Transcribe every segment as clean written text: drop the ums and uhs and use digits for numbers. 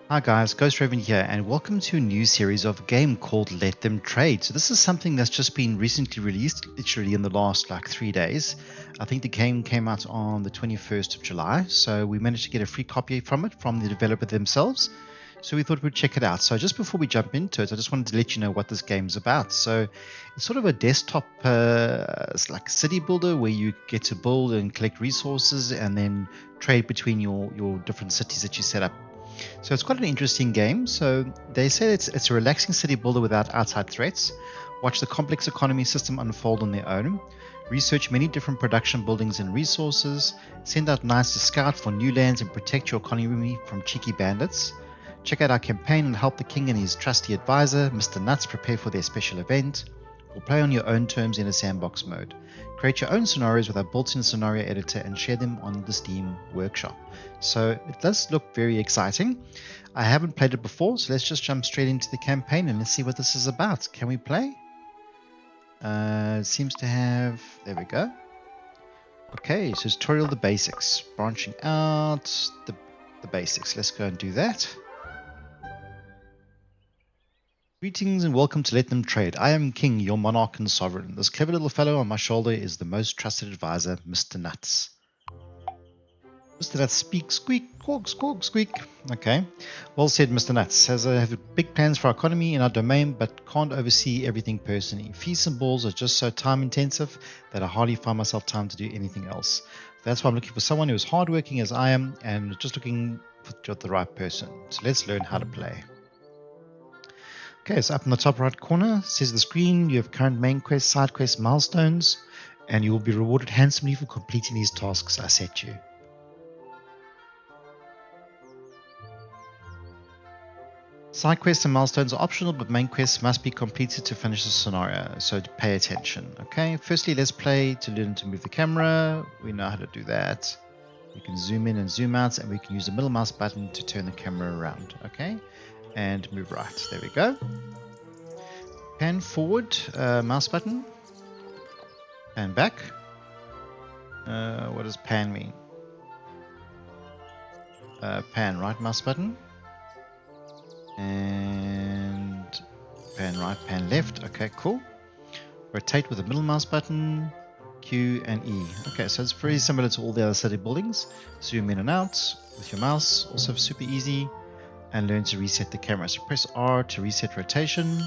Hi guys, Ghost Raven here, and welcome to a new series of a game called Let Them Trade. So this is something that's just been recently released, literally in the last 3 days. I think the game came out on the 21st of July, so we managed to get a free copy from it from the developer themselves. So we thought we'd check it out. So just before we jump into it, I just wanted to let you know what this game's about. So it's sort of a desktop, it's like a city builder where you get to build and collect resources and then trade between your different cities that you set up. So it's quite an interesting game. So they say it's a relaxing city builder without outside threats. Watch the complex economy system unfold on their own. Research many different production buildings and resources. Send out knights to scout for new lands and protect your economy from cheeky bandits. Check out our campaign and help the king and his trusty advisor, Mr. Nuts, prepare for their special event. Or play on your own terms in a sandbox mode. Create your own scenarios with our built-in scenario editor and share them on the Steam workshop. So it does look very exciting. I haven't played it before, so let's just jump straight into the campaign and let's see what this is about. Can we play? It seems to have... There we go. Okay, so tutorial the basics. Branching out the basics. Let's go and do that. Greetings and welcome to Let Them Trade. I am King, your monarch and sovereign. This clever little fellow on my shoulder is the most trusted advisor, Mr. Nuts. Mr. Nuts, speak, squeak, squawk, squawk, squeak. Okay, well said, Mr. Nuts. As I have big plans for our economy in our domain, but can't oversee everything personally. Feasts and balls are just so time intensive that I hardly find myself time to do anything else. That's why I'm looking for someone who is hardworking as I am and just looking for the right person. So let's learn how to play. Okay, so up in the top right corner says the screen, you have current main quest, side quest, milestones, and you will be rewarded handsomely for completing these tasks I set you. Side quests and milestones are optional, but main quests must be completed to finish the scenario, so pay attention. Okay, firstly let's play to learn to move the camera. We know how to do that. We can zoom in and zoom out, and we can use the middle mouse button to turn the camera around. Okay, and move right. There we go. Pan forward, mouse button. Pan back. What does pan mean? Pan right, mouse button. And pan right, pan left. Okay, cool. Rotate with the middle mouse button, Q and E. Okay, so it's very similar to all the other city buildings. Zoom in and out with your mouse, also super easy. And learn to reset the camera. So press R to reset rotation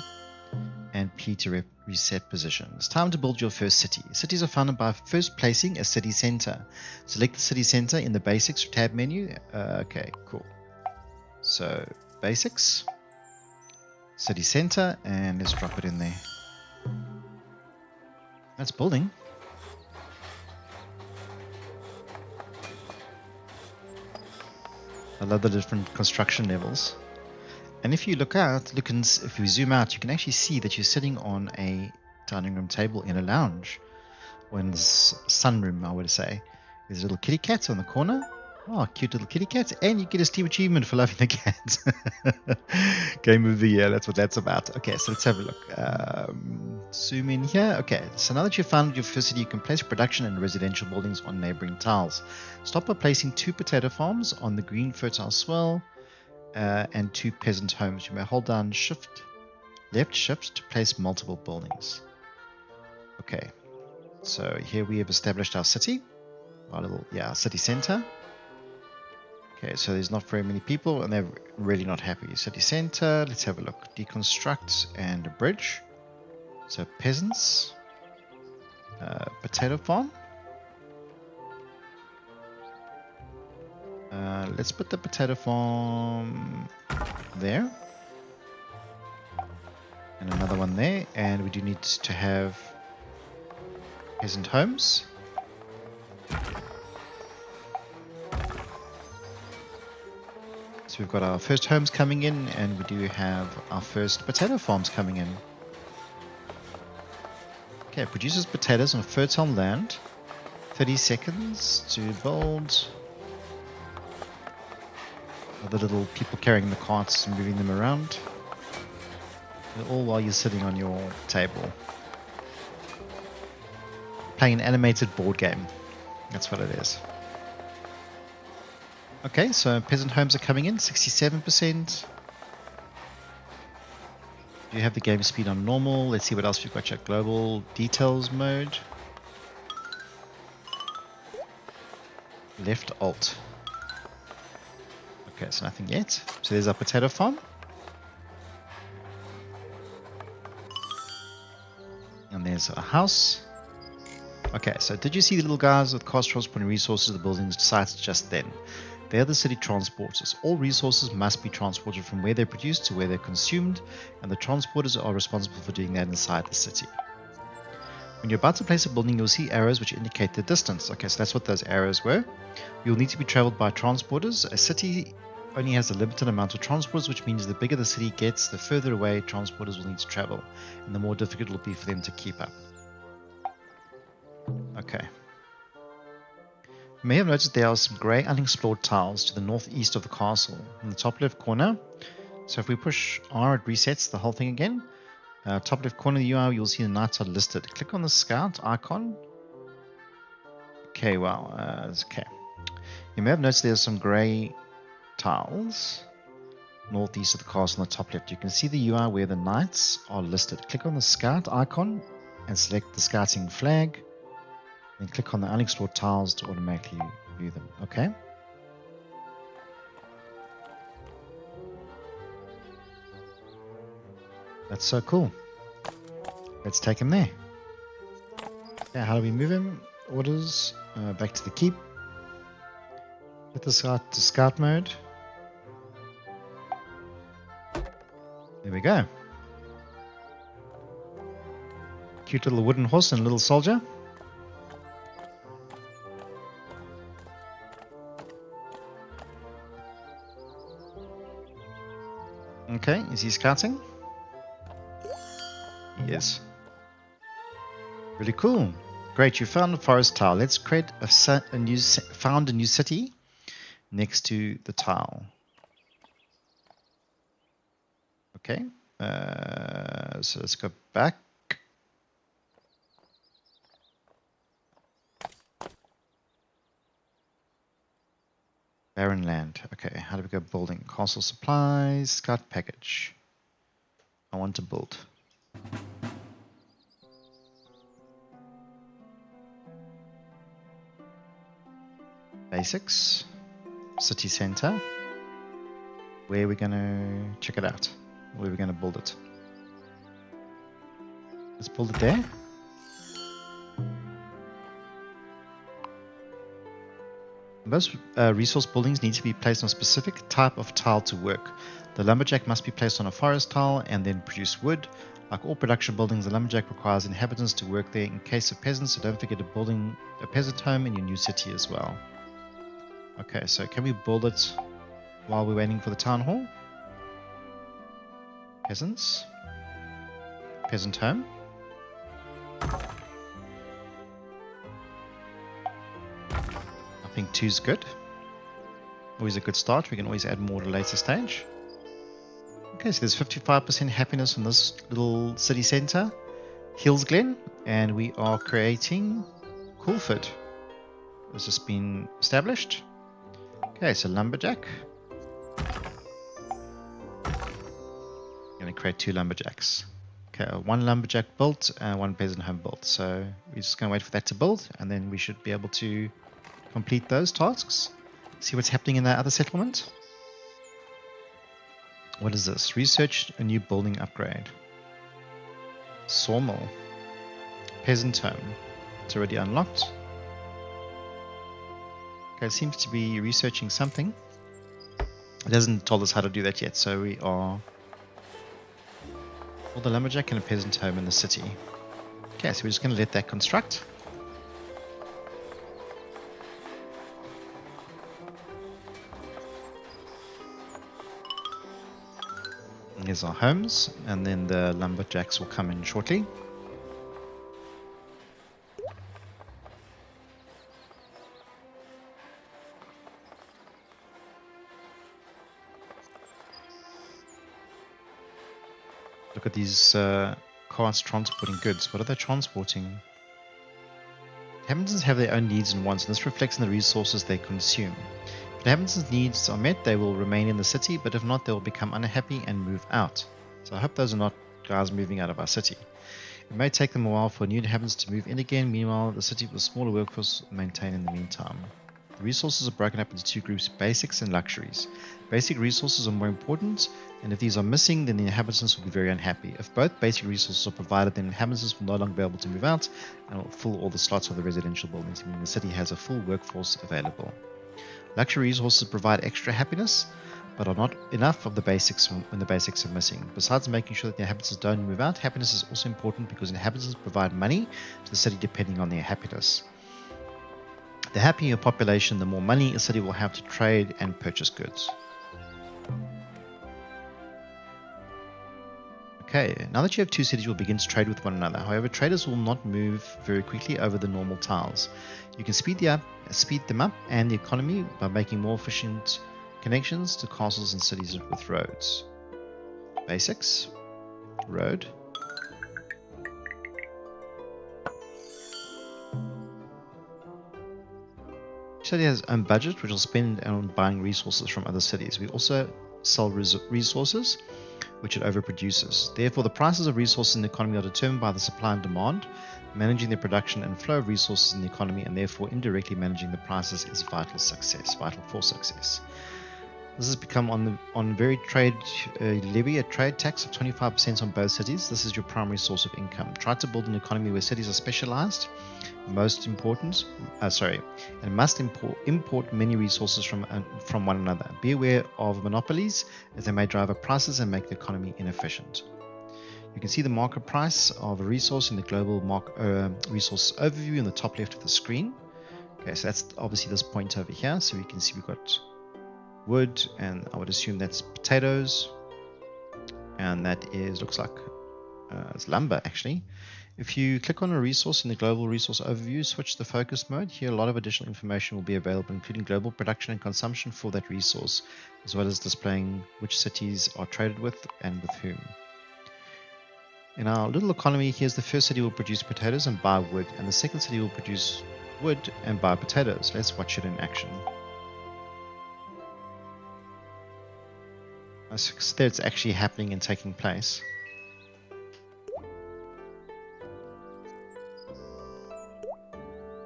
and P to reset position. It's time to build your first city. Cities are founded by first placing a city center. Select the city center in the basics tab menu. Okay, cool. So basics, city center, and let's drop it in there. That's building. I love the different construction levels. And if you look out, if you zoom out, you can actually see that you're sitting on a dining room table in a lounge, or in this sunroom, I would say. There's a little kitty cat on the corner. Oh, cute little kitty cat. And you get a Steam achievement for loving the cat. Game of the year, that's what that's about. Okay, so let's have a look. Zoom in here. Okay, so now that you've found your first city, you can place production and residential buildings on neighboring tiles. Start by placing 2 potato farms on the green fertile swell and 2 peasant homes. You may hold down left shift to place multiple buildings. Okay, so here we have established our city, our little city center. Okay, so there's not very many people and they're really not happy. City center, let's have a look. Deconstruct and a bridge. So peasants, potato farm. Let's put the potato farm there. And another one there. And we do need to have peasant homes. So we've got our first homes coming in, and we do have our first potato farms coming in. Okay, it produces potatoes on fertile land. 30 seconds to build. Other little people carrying the carts and moving them around. All while you're sitting on your table. Playing an animated board game. That's what it is. Okay, so peasant homes are coming in, 67%. You have the game speed on normal. Let's see what else we've got. Check global details mode. Left alt. Okay, so nothing yet. So there's our potato farm. And there's a house. Okay, so did you see the little guys with cars transporting resources to the buildings sites just then? They're the city transporters. All resources must be transported from where they're produced to where they're consumed, and the transporters are responsible for doing that inside the city. When you're about to place a building, you'll see arrows which indicate the distance. Okay, so that's what those arrows were. You'll need to be traveled by transporters. A city only has a limited amount of transporters, which means the bigger the city gets, the further away transporters will need to travel, and the more difficult it will be for them to keep up. Okay. You may have noticed there are some grey unexplored tiles to the northeast of the castle in the top left corner. So if we push R, it resets the whole thing again. Top left corner of the UI, you'll see the knights are listed. Click on the scout icon. Okay, well, okay. You may have noticed there's some grey tiles northeast of the castle on the top left. You can see the UI where the knights are listed. Click on the scout icon and select the scouting flag. Then click on the unexplored tiles to automatically view them. Okay. That's so cool. Let's take him there. Yeah, how do we move him? Orders, back to the keep. Put this out to scout mode. There we go. Cute little wooden horse and little soldier. Okay, is he scouting? He is. Really cool. Great, you found a forest tile. Let's create a new city next to the tile. Okay, so let's go back. Barren land. Okay, how do we go building? Castle supplies, scout package. I want to build. Basics. City center. Where are we going to check it out? Where are we going to build it? Let's build it there. Most resource buildings need to be placed on a specific type of tile to work. The lumberjack must be placed on a forest tile and then produce wood. Like all production buildings, the lumberjack requires inhabitants to work there in case of peasants, so don't forget to building a peasant home in your new city as well. Okay, so can we build it while we're waiting for the town hall? Peasants. Peasant home. I think 2 is good. Always a good start. We can always add more at a later stage. Okay, so there's 55% happiness in this little city center, Hills Glen, and we are creating Coolford. Has this been established? Okay, so Lumberjack. I'm going to create 2 Lumberjacks. Okay, 1 Lumberjack built and 1 peasant home built. So we're just going to wait for that to build, and then we should be able to complete those tasks. See what's happening in that other settlement. What is this? Research a new building upgrade. Sawmill. Peasant home. It's already unlocked. Okay, it seems to be researching something. It hasn't told us how to do that yet, so we are for the lumberjack and a peasant home in the city. Okay, so we're just going to let that construct. Here's our homes, and then the lumberjacks will come in shortly. Look at these cars transporting goods. What are they transporting? Inhabitants have their own needs and wants, and this reflects in the resources they consume. If the inhabitants' needs are met, they will remain in the city, but if not, they will become unhappy and move out. So I hope those are not guys moving out of our city. It may take them a while for new inhabitants to move in again. Meanwhile, the city with a smaller workforce will maintain in the meantime. The resources are broken up into two groups, basics and luxuries. Basic resources are more important, and if these are missing, then the inhabitants will be very unhappy. If both basic resources are provided, then inhabitants will no longer be able to move out and will fill all the slots of the residential buildings, meaning the city has a full workforce available. Luxury resources provide extra happiness, but are not enough of the basics when the basics are missing. Besides making sure that the inhabitants don't move out, happiness is also important because inhabitants provide money to the city depending on their happiness. The happier a population, the more money a city will have to trade and purchase goods. Okay, now that you have two cities, you will begin to trade with one another. However, traders will not move very quickly over the normal tiles. You can speed them up and the economy by making more efficient connections to castles and cities with roads. Basics, road. Each city has own budget, which will spend on buying resources from other cities. We also sell resources, which it overproduces. Therefore, the prices of resources in the economy are determined by the supply and demand. Managing the production and flow of resources in the economy, and therefore indirectly managing the prices, is vital for success. This has become on very trade levy a trade tax of 25% on both cities. This is your primary source of income. Try to build an economy where cities are specialized, and must import many resources from one another. Be aware of monopolies, as they may drive up prices and make the economy inefficient. You can see the market price of a resource in the global resource overview in the top left of the screen. Okay, so that's obviously this point over here. So we can see we've got wood, and I would assume that's potatoes, and that looks like it's lumber actually. If you click on a resource in the global resource overview, switch to focus mode, here a lot of additional information will be available, including global production and consumption for that resource, as well as displaying which cities are traded with and with whom. In our little economy, here's the first city will produce potatoes and buy wood, and the second city will produce wood and buy potatoes. Let's watch it in action. So it's actually happening and taking place.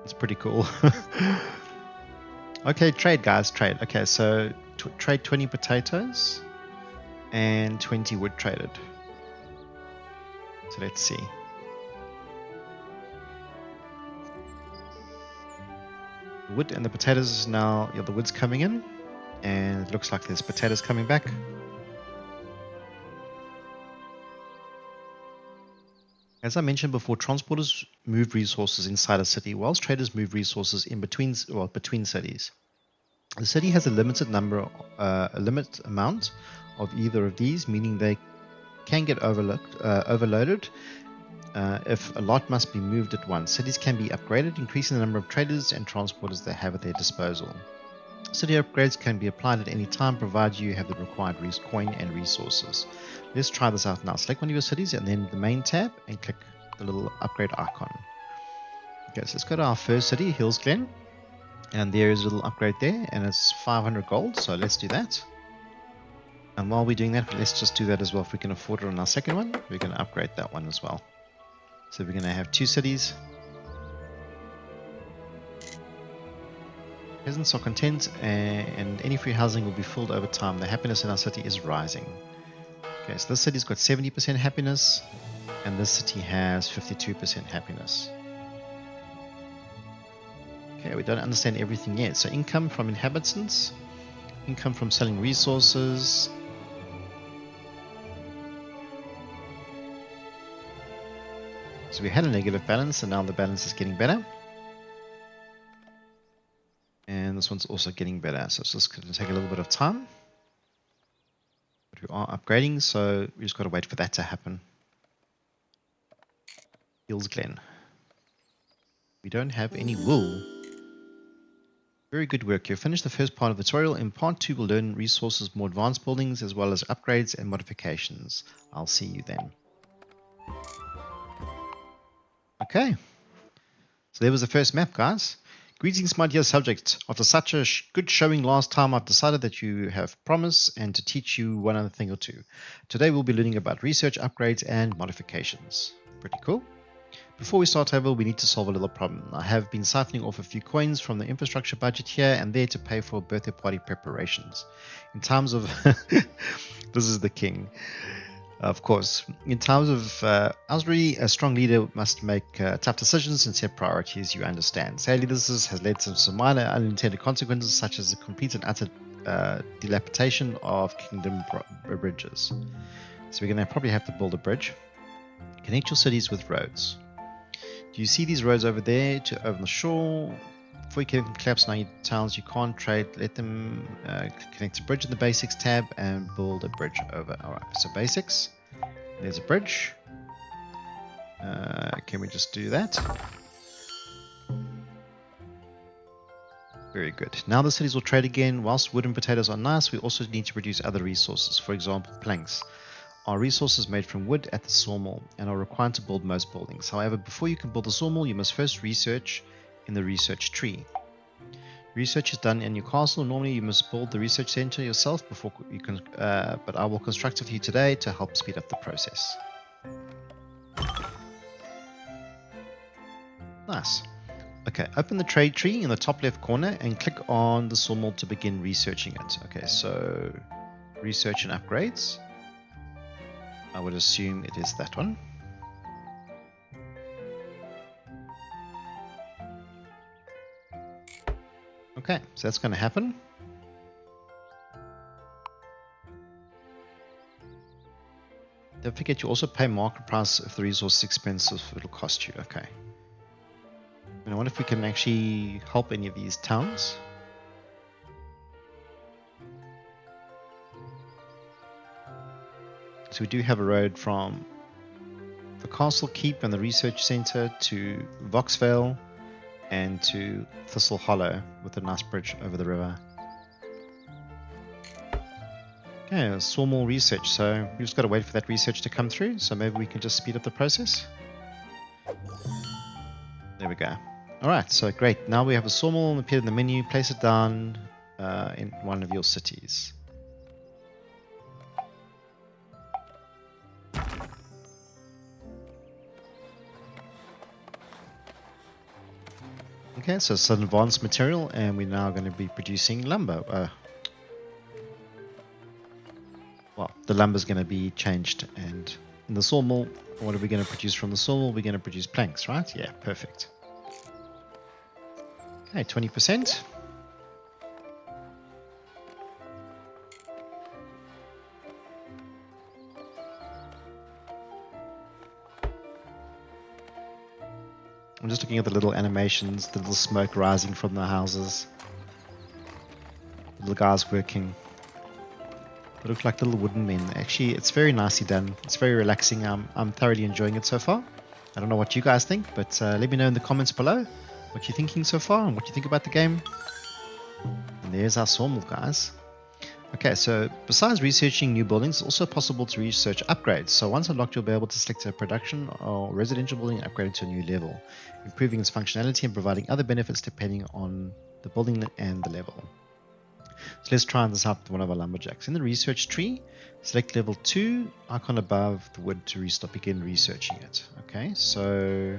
It's pretty cool. Okay, trade guys, trade. Okay, so trade 20 potatoes and 20 wood traded. So let's see. The wood and the potatoes is now, the wood's coming in, and it looks like there's potatoes coming back. As I mentioned before, transporters move resources inside a city, whilst traders move resources between cities. The city has a limit amount of either of these, meaning they can get overloaded if a lot must be moved at once. Cities can be upgraded, increasing the number of traders and transporters they have at their disposal. City upgrades can be applied at any time, provided you have the required coin and resources. Let's try this out now. Select one of your cities and then the main tab and click the little upgrade icon. Okay, so let's go to our first city, Hills Glen, and there is a little upgrade there, and it's 500 gold, so let's do that. And while we're doing that, let's just do that as well. If we can afford it on our second one, we're going to upgrade that one as well. So we're going to have two cities. Peasants are content, and any free housing will be filled over time. The happiness in our city is rising. Okay, so this city's got 70% happiness, and this city has 52% happiness. Okay, we don't understand everything yet. So income from inhabitants, income from selling resources. So we had a negative balance, and now the balance is getting better. And this one's also getting better. So it's just going to take a little bit of time. But we are upgrading, so we just got to wait for that to happen. Hills Glen. We don't have any wool. Very good work. You've finished the first part of the tutorial. In part 2, we'll learn resources, more advanced buildings, as well as upgrades and modifications. I'll see you then. Okay. So there was the first map, guys. Greetings, my dear subjects. After such a good showing last time, I've decided that you have promise and to teach you one other thing or two. Today we'll be learning about research upgrades and modifications. Pretty cool. Before we start, however, we need to solve a little problem. I have been siphoning off a few coins from the infrastructure budget here and there to pay for birthday party preparations. In terms of... this is the king. Of course, in terms of Osbury, a strong leader must make tough decisions and set priorities, you understand. Sadly, this has led to some minor unintended consequences, such as the complete and utter dilapidation of kingdom bridges. So we're going to probably have to build a bridge. Connect your cities with roads. Do you see these roads over there over the shore? Before you can collapse 90 towns, you can't trade. Let them connect a bridge in the basics tab and build a bridge over. Alright, so basics. There's a bridge. Can we just do that? Very good. Now the cities will trade again. Whilst wood and potatoes are nice, we also need to produce other resources. For example, planks are resources made from wood at the sawmill and are required to build most buildings. However, before you can build a sawmill, you must first research in the research tree. Research is done in your castle. Normally you must build the research center yourself before you can, but I will construct it for you today to help speed up the process. Nice. Okay, open the trade tree in the top left corner and click on the sawmill to begin researching it. Okay, so research and upgrades. I would assume it is that one. Okay, so that's going to happen. Don't forget you also pay market price if the resource is expensive, it'll cost you. Okay. And I wonder if we can actually help any of these towns. So we do have a road from the castle keep and the research center to Voxvale and to Thistle Hollow with a nice bridge over the river. Okay, sawmill research. So we've just got to wait for that research to come through. So maybe we can just speed up the process. There we go. Alright, so great. Now we have a sawmill appeared in the menu. Place it down in one of your cities. Okay, so it's an advanced material and we're now going to be producing lumber. Well, the lumber is going to be changed, and in the sawmill, what are we going to produce from the sawmill? We're going to produce planks, right? Yeah, perfect. Okay, 20%. I'm just looking at the little animations, the little smoke rising from the houses. The little guys working. They look like little wooden men. Actually, it's very nicely done. It's very relaxing. I'm thoroughly enjoying it so far. I don't know what you guys think, but let me know in the comments below what you're thinking so far and what you think about the game. And there's our sawmill, guys. Okay, so besides researching new buildings, it's also possible to research upgrades. So once unlocked, you'll be able to select a production or residential building and upgrade it to a new level, improving its functionality and providing other benefits depending on the building and the level. So let's try this out with one of our lumberjacks. In the research tree, select level 2, icon above the wood to begin researching it. Okay, so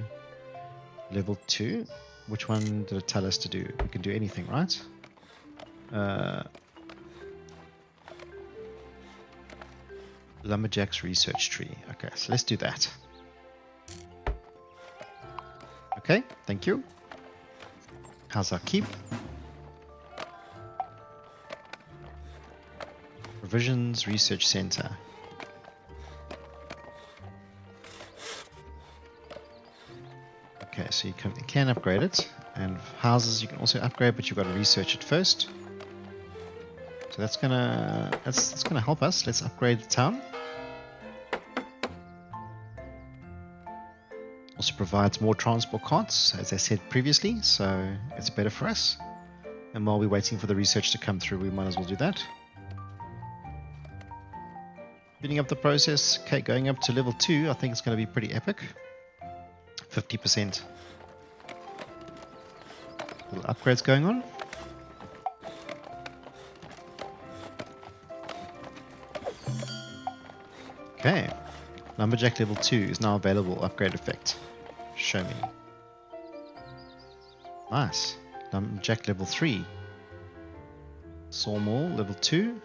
level 2, which one did it tell us to do? We can do anything, right? Lumberjack's research tree. Okay, so let's do that. Okay, thank you. How's our keep? Provisions Research Center. Okay, so you can upgrade it, and houses you can also upgrade, but you've got to research it first. So that's gonna help us. Let's upgrade the town. Also provides more transport carts, as I said previously, so it's better for us. And while we're waiting for the research to come through, we might as well do that. Speeding up the process. Okay, going up to level 2, I think it's going to be pretty epic. 50%. Little upgrades going on. Okay. Lumberjack level 2 is now available. Upgrade effect. Show me. Nice. Lumberjack level 3. Sawmill level 2.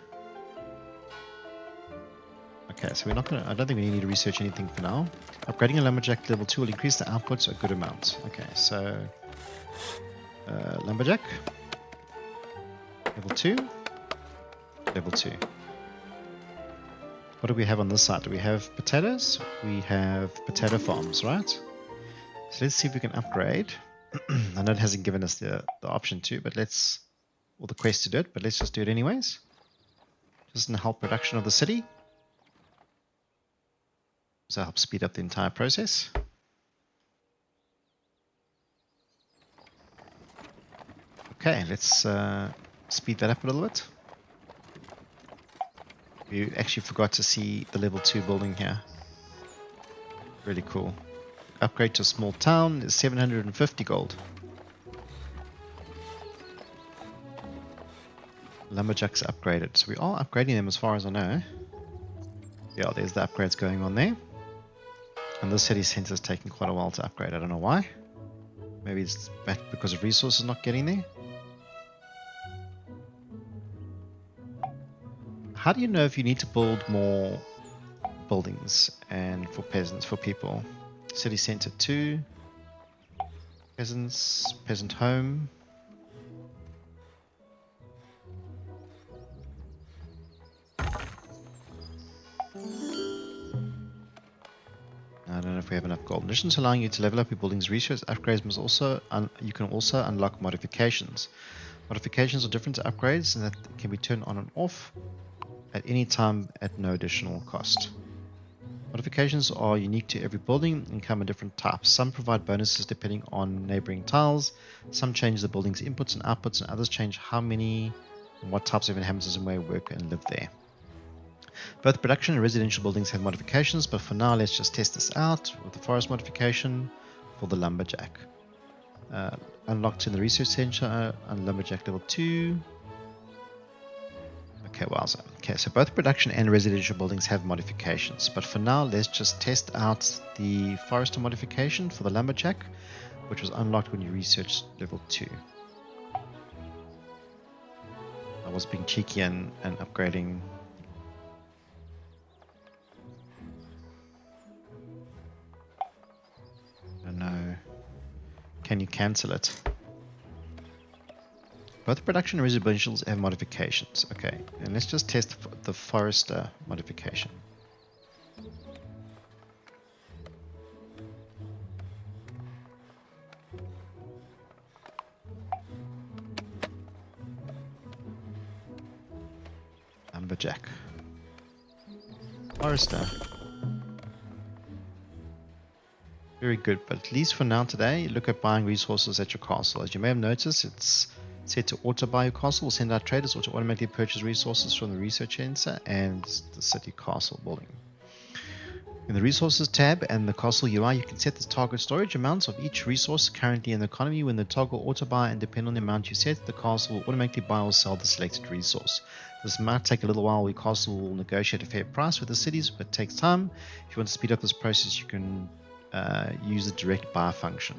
Okay, so we're not gonna. I don't think we need to research anything for now. Upgrading a lumberjack level 2 will increase the output a good amount. Okay, so lumberjack level 2, level 2. What do we have on this side? Do we have potatoes? We have potato farms, right? So let's see if we can upgrade. I know it hasn't given us the option to, but or the quest to do it, but let's just do it anyways. Doesn't help production of the city. So help speed up the entire process. Okay, let's speed that up a little bit. We actually forgot to see the level 2 building here. Really cool. Upgrade to a small town is 750 gold. Lumberjacks upgraded. So we are upgrading them as far as I know. Yeah, there's the upgrades going on there. And this city centre is taking quite a while to upgrade. I don't know why. Maybe it's back because of resources not getting there. How do you know if you need to build more buildings and for peasants, for people? City centre 2. Peasants, peasant home. I don't know if we have enough gold. In addition to allowing you to level up your building's research, upgrades must also you can also unlock modifications. Modifications are different to upgrades and that can be turned on and off at any time at no additional cost. Modifications are unique to every building and come in different types. Some provide bonuses depending on neighboring tiles, some change the building's inputs and outputs, and others change how many and what types of inhabitants may work and live there. Both production and residential buildings have modifications, but for now let's just test this out with the forest modification for the lumberjack. Unlocked in the research center on lumberjack level 2. Okay, wowza. Okay, so both production and residential buildings have modifications, but for now let's just test out the forester modification for the lumberjack, which was unlocked when you researched level 2. I was being cheeky and upgrading. I don't know. Can you cancel it? Both production and residentials have modifications. Okay, and let's just test the forester modification. Lumberjack. Forester. Very good, but at least for now today, look at buying resources at your castle. As you may have noticed, it's set to auto buy your castle. Will send out traders or to automatically purchase resources from the research center and the city castle building. In the resources tab and the castle UI, you can set the target storage amounts of each resource currently in the economy. When the toggle auto buy, and depending on the amount you set, the castle will automatically buy or sell the selected resource. This might take a little while. Your castle will negotiate a fair price with the cities, but it takes time. If you want to speed up this process, you can use the direct buy function.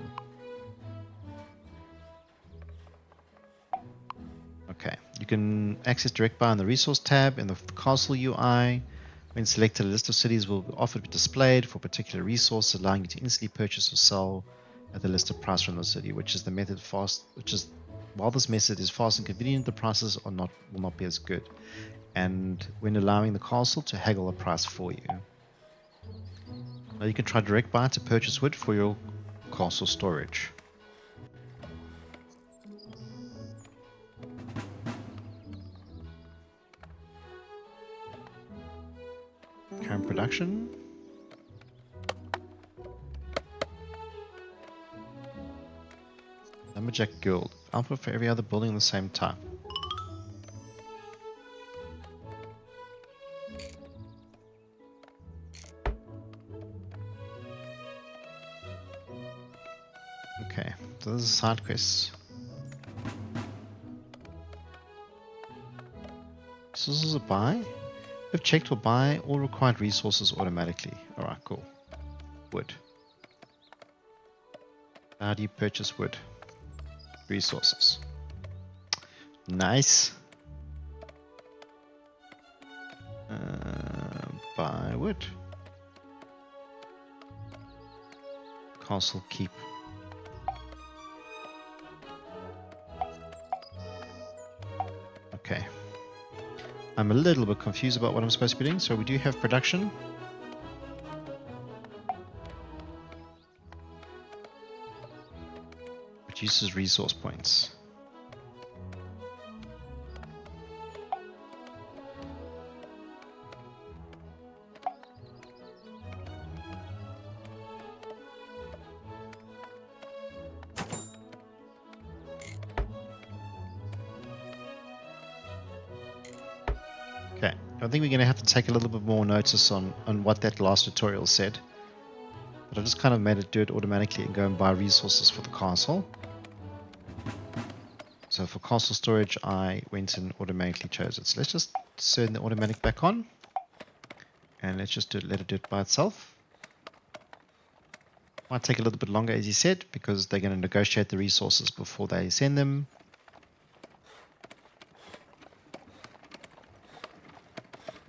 Okay, you can access direct buy in the resource tab in the castle UI. When selected, a list of cities will be offered to be displayed for a particular resource, allowing you to instantly purchase or sell at the listed price from the city, which is the method fast. While this method is fast and convenient, the prices will not be as good, and when allowing the castle to haggle a price for you. Now you can try direct buy to purchase wood for your castle storage. Current production. Lumberjack Guild. Output for every other building of the same type. Okay, so this is side quests. Resources are buy. If checked, will buy all required resources automatically. Alright, cool. Wood. How do you purchase wood? Resources. Nice. Buy wood. Castle keep. Okay. I'm a little bit confused about what I'm supposed to be doing. So we do have production. Reduces resource points. Okay, I think we're going to have to take a little bit more notice on what that last tutorial said. But I just kind of made it do it automatically and go and buy resources for the castle. So for castle storage, I went and automatically chose it. So let's just turn the automatic back on. And let's just let it do it by itself. Might take a little bit longer, as he said, because they're going to negotiate the resources before they send them.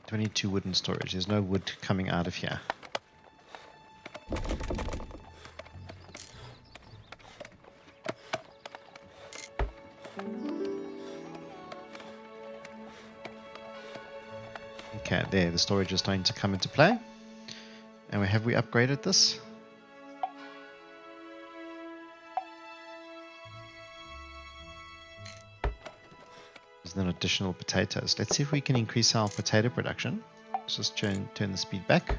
Do I need 2 wood in storage? There's no wood coming out of here. Okay, there, the storage is starting to come into play. And have we upgraded this? There's then additional potatoes. Let's see if we can increase our potato production. Let's just turn the speed back.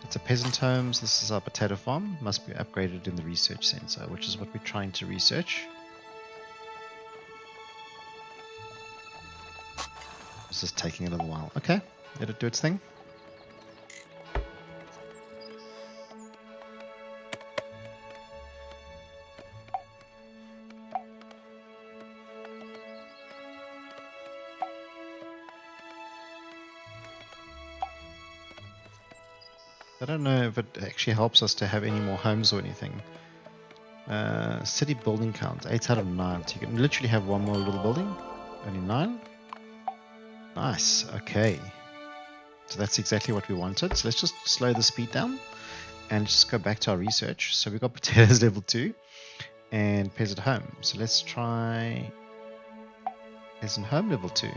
It's a peasant homes. This is our potato farm. Must be upgraded in the research center, which is what we're trying to research. This is taking a little while. Okay, let it do its thing. I don't know if it actually helps us to have any more homes or anything. City building count, 8 out of 9. So you can literally have one more little building. Only 9. Nice, okay. So that's exactly what we wanted. So let's just slow the speed down and just go back to our research. So we've got potatoes level 2 and peasant home. So let's try peasant home level 2.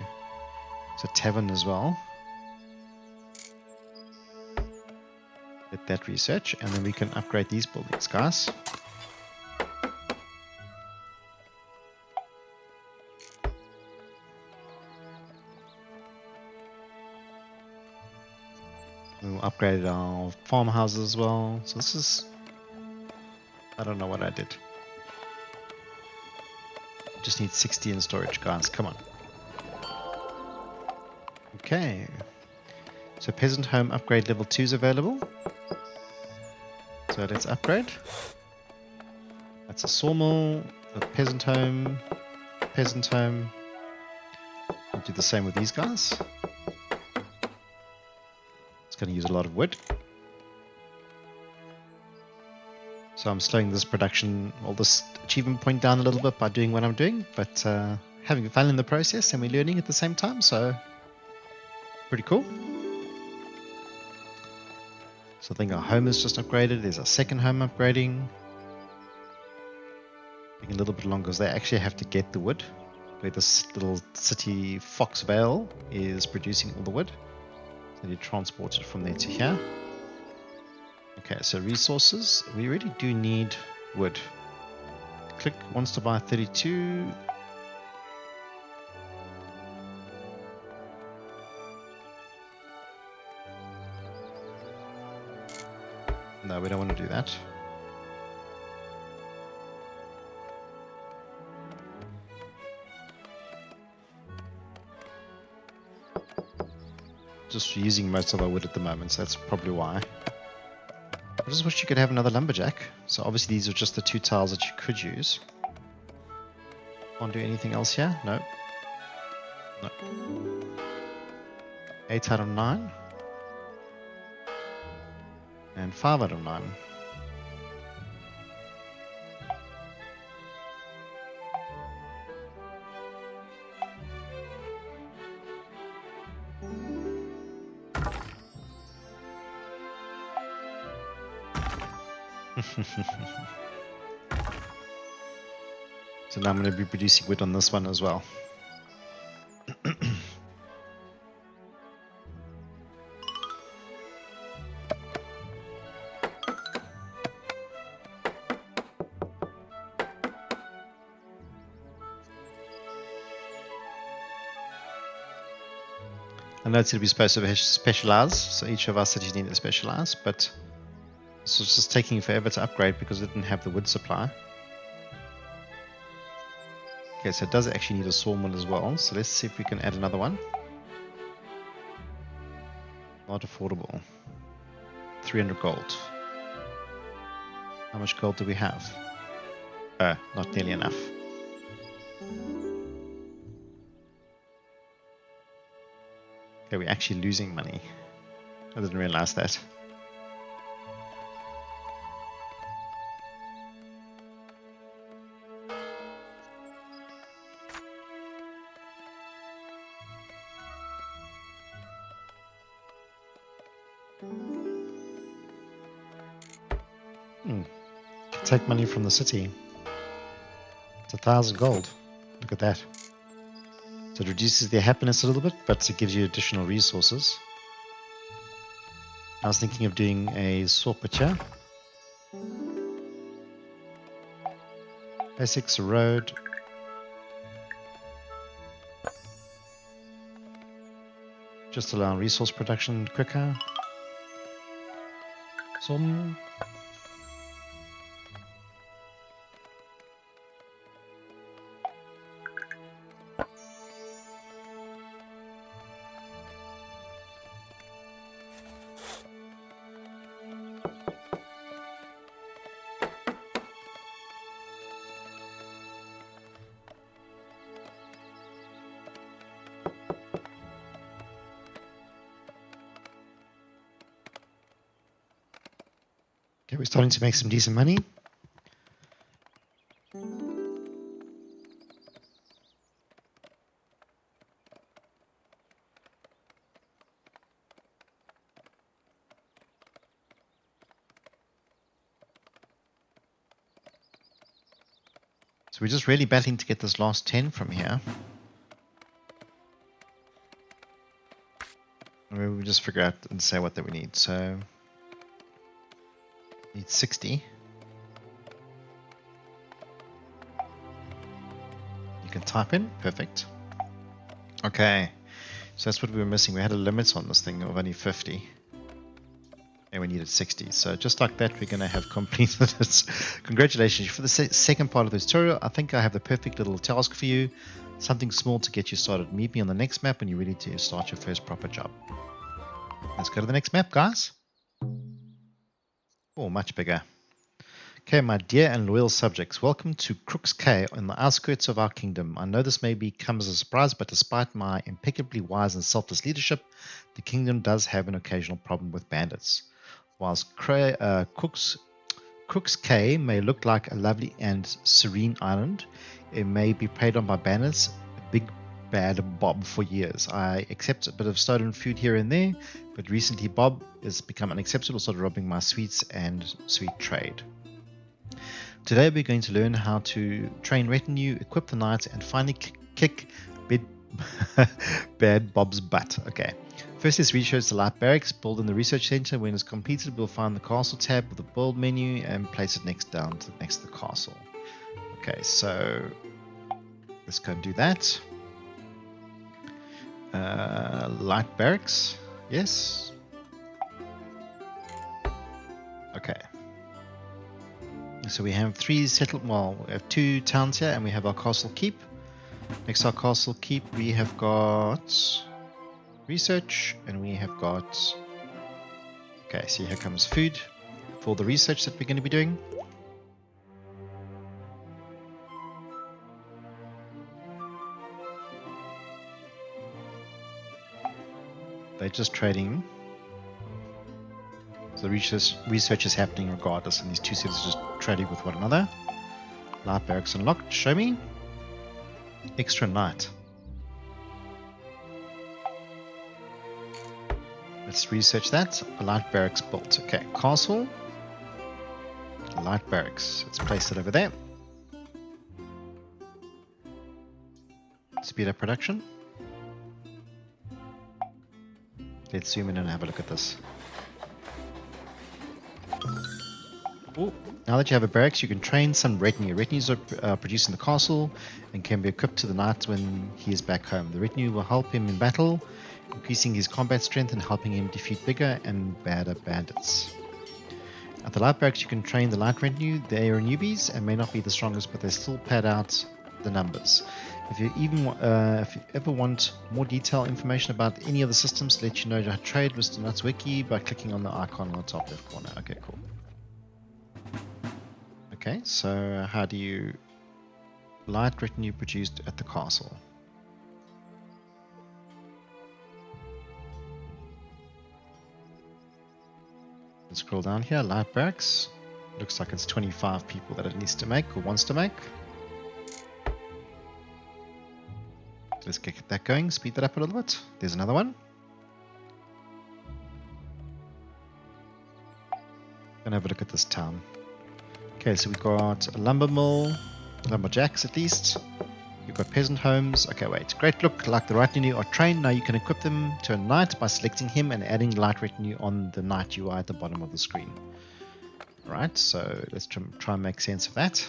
So tavern as well. Let that research, and then we can upgrade these buildings, guys. We'll upgrade our farmhouses as well. So this is... I don't know what I did. Just need 60 in storage, guys. Come on. Okay. So peasant home upgrade level 2 is available. So let's upgrade. That's a sawmill, a peasant home, peasant home. We'll do the same with these guys. It's going to use a lot of wood. So I'm slowing this production, or this achievement point down a little bit by doing what I'm doing, but having fun in the process, and we're learning at the same time, so pretty cool. So I think our home is just upgraded. There's our second home upgrading. Taking a little bit longer because they actually have to get the wood. Where this little city Fox Vale is producing all the wood. So they transport it from there to here. Okay, so resources. We really do need wood. Click wants to buy 32. No, we don't want to do that. Just using most of our wood at the moment, so that's probably why. I just wish you could have another lumberjack. So obviously these are just the 2 tiles that you could use. Can't do anything else here? No. No. 8 out of 9. And 5 out of 9. So now I'm going to be producing wood on this one as well. I know it's going to be supposed to specialize, so each of our cities need to specialize, but this was just taking forever to upgrade because it didn't have the wood supply. Okay, so it does actually need a sawmill as well, so let's see if we can add another one. Not affordable. 300 gold. How much gold do we have? Not nearly enough. Okay, we're actually losing money. I didn't realize that. Take money from the city. It's 1,000 gold. Look at that. So it reduces their happiness a little bit, but it gives you additional resources. I was thinking of doing a saw pitcher. Basics, a road. Just allow resource production quicker. Sawmill. Okay, we're starting to make some decent money. So we're just really battling to get this last 10 from here. Maybe we just figure out and say what that we need. So need 60. You can type in. Perfect. Okay. So that's what we were missing. We had a limit on this thing of only 50. And we needed 60. So just like that, we're going to have completed it. Congratulations. For the second part of the tutorial, I think I have the perfect little task for you. Something small to get you started. Meet me on the next map when you're ready to start your first proper job. Let's go to the next map, guys. Oh, much bigger. Okay, my dear and loyal subjects, welcome to Crook's Cay on the outskirts of our kingdom. I know this may come as a surprise, but despite my impeccably wise and selfless leadership, the kingdom does have an occasional problem with bandits. Whilst Crook's Cay may look like a lovely and serene island, it may be preyed on by bandits, a big bad Bob for years. I accept a bit of stolen food here and there, but recently Bob has become unacceptable, started robbing my sweets and sweet trade. Today we're going to learn how to train retinue, equip the knights, and finally kick bad Bob's butt. Okay. First, let's research the light barracks. Build in the research center. When it's completed, we'll find the castle tab with the build menu and place it next to the castle. Okay, so let's go and do that. Light barracks. Yes. Okay. So we have we have 2 towns here, and we have our castle keep. Next to our castle keep, we have got research, and we have got, okay, so here comes food for the research that we're going to be doing. They they're just trading. So the research is happening regardless, and these two cities are just trading with one another. Light barracks unlocked. Show me. Extra night. Let's research that. A light barracks built. Okay, castle. Light barracks. Let's place it over there. Speed up production. Let's zoom in and have a look at this. Ooh. Now that you have a barracks, you can train some retinue. Retinues are produced in the castle and can be equipped to the knight when he is back home. The retinue will help him in battle, increasing his combat strength and helping him defeat bigger and badder bandits. At the light barracks, you can train the light retinue. They are newbies and may not be the strongest, but they still pad out the numbers. If you ever want more detailed information about any of the systems, let you know how to trade with the Nuts Wiki by clicking on the icon on the top left corner. Okay, cool. Okay, so how do you light retinue produced at the castle? Let's scroll down here, light barracks. Looks like it's 25 people that it needs to make or wants to make. Let's get that going, speed that up a little bit. There's another one. Gonna have a look at this town. Okay, so we've got a lumber mill, lumberjacks at least. You've got peasant homes. Okay, wait. Great, look, like the right retinue are trained. Now you can equip them to a knight by selecting him and adding light retinue on the knight UI at the bottom of the screen. Alright, so let's try and make sense of that.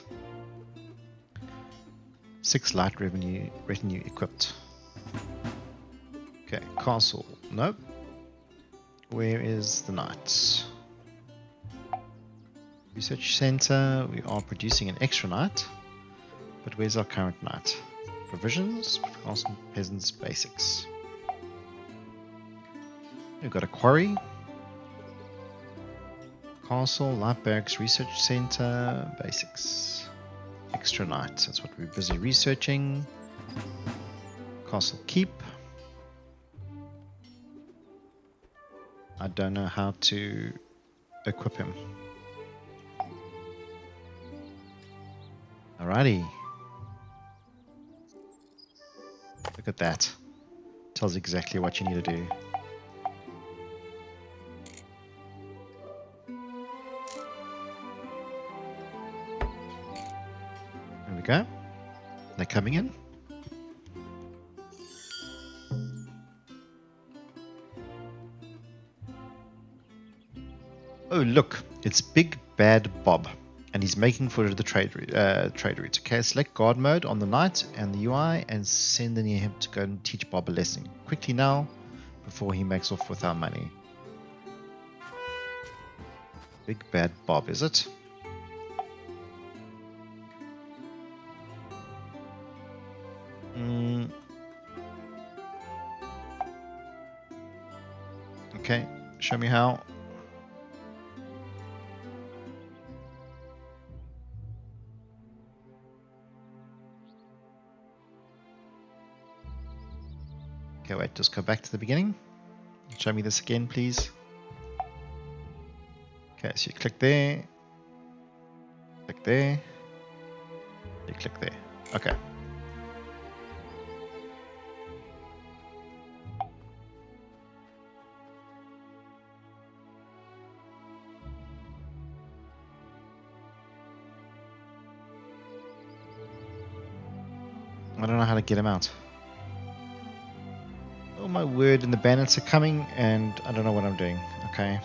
6 light retinue equipped. Okay, castle. Nope. Where is the knight? Research center. We are producing an extra knight. But where's our current knight? Provisions, castle, peasants, basics. We've got a quarry. Castle, light barracks, research center, basics. Extra knight, that's what we're busy researching. Castle keep. I don't know how to equip him. Alrighty. Look at that. Tells exactly what you need to do. There we go. They're coming in. Oh look, it's Big Bad Bob, and he's making for the trade route. Okay, select guard mode on the knight and the UI and send in him to go and teach Bob a lesson. Quickly now, before he makes off with our money. Big Bad Bob, is it? Okay, show me how. Okay, wait, just go back to the beginning. Show me this again, please. Okay, so you click there, you click there. Okay. I don't know how to get him out. Oh my word, and the bandits are coming and I don't know what I'm doing. Okay.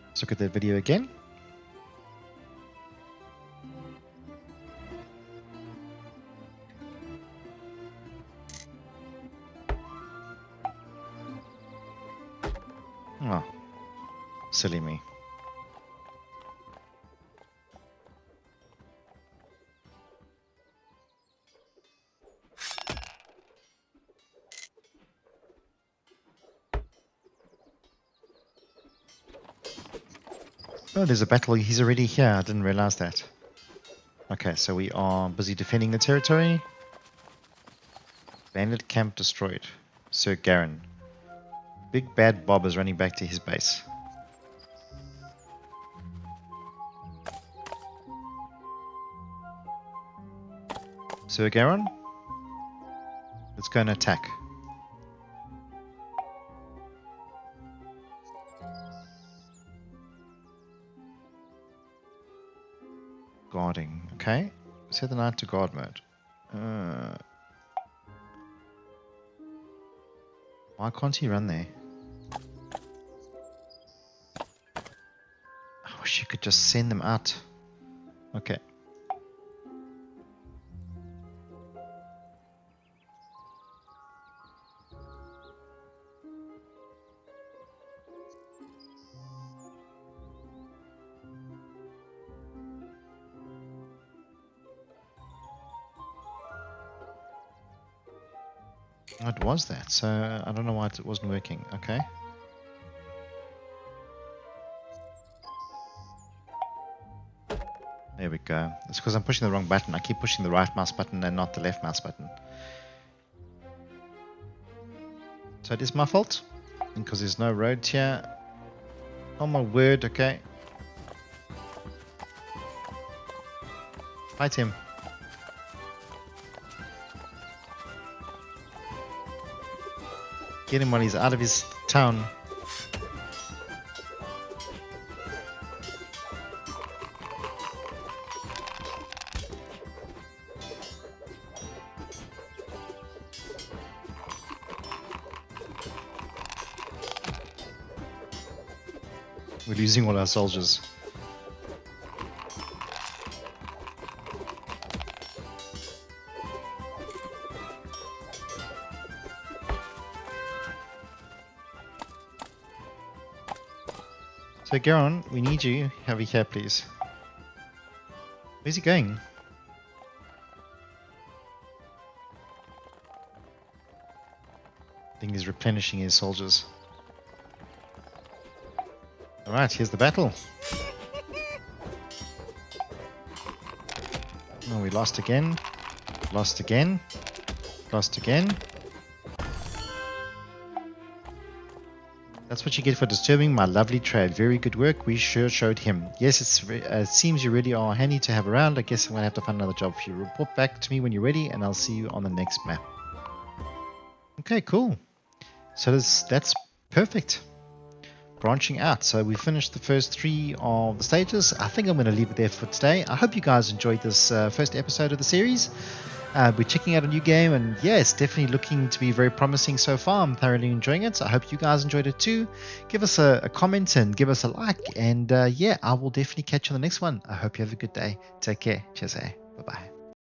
Let's look at that video again. Oh, silly me. Oh, there's a battle. He's already here. I didn't realize that. Okay, so we are busy defending the territory. Bandit camp destroyed. Sir Garin. Big Bad Bob is running back to his base. Sir Garin, let's go and attack. Guarding, okay. Set the knight to guard mode. Why can't he run there? I wish you could just send them out. Okay. It was that, so I don't know why it wasn't working. Okay. There we go. It's because I'm pushing the wrong button. I keep pushing the right mouse button and not the left mouse button. So it is my fault, because there's no roads here. Oh my word, okay. Fight him. Get him while he's out of his town. We're losing all our soldiers. So Garon, we need you. Have you here, please. Where's he going? I think he's replenishing his soldiers. Alright, here's the battle. Oh, we lost again. Lost again. Lost again. That's what you get for disturbing my lovely trade. Very good work. We sure showed him. Yes, it seems you really are handy to have around. I guess I'm going to have to find another job for you. Report back to me when you're ready, and I'll see you on the next map. Okay, cool. So that's perfect. Branching out. So we finished the first 3 of the stages. I think I'm going to leave it there for today. I hope you guys enjoyed this first episode of the series. We're checking out a new game, and yeah, it's definitely looking to be very promising so far. I'm thoroughly enjoying it. So I hope you guys enjoyed it too. Give us a comment and give us a like, and yeah, I will definitely catch you on the next one. I hope you have a good day. Take care. Cheers. Bye bye.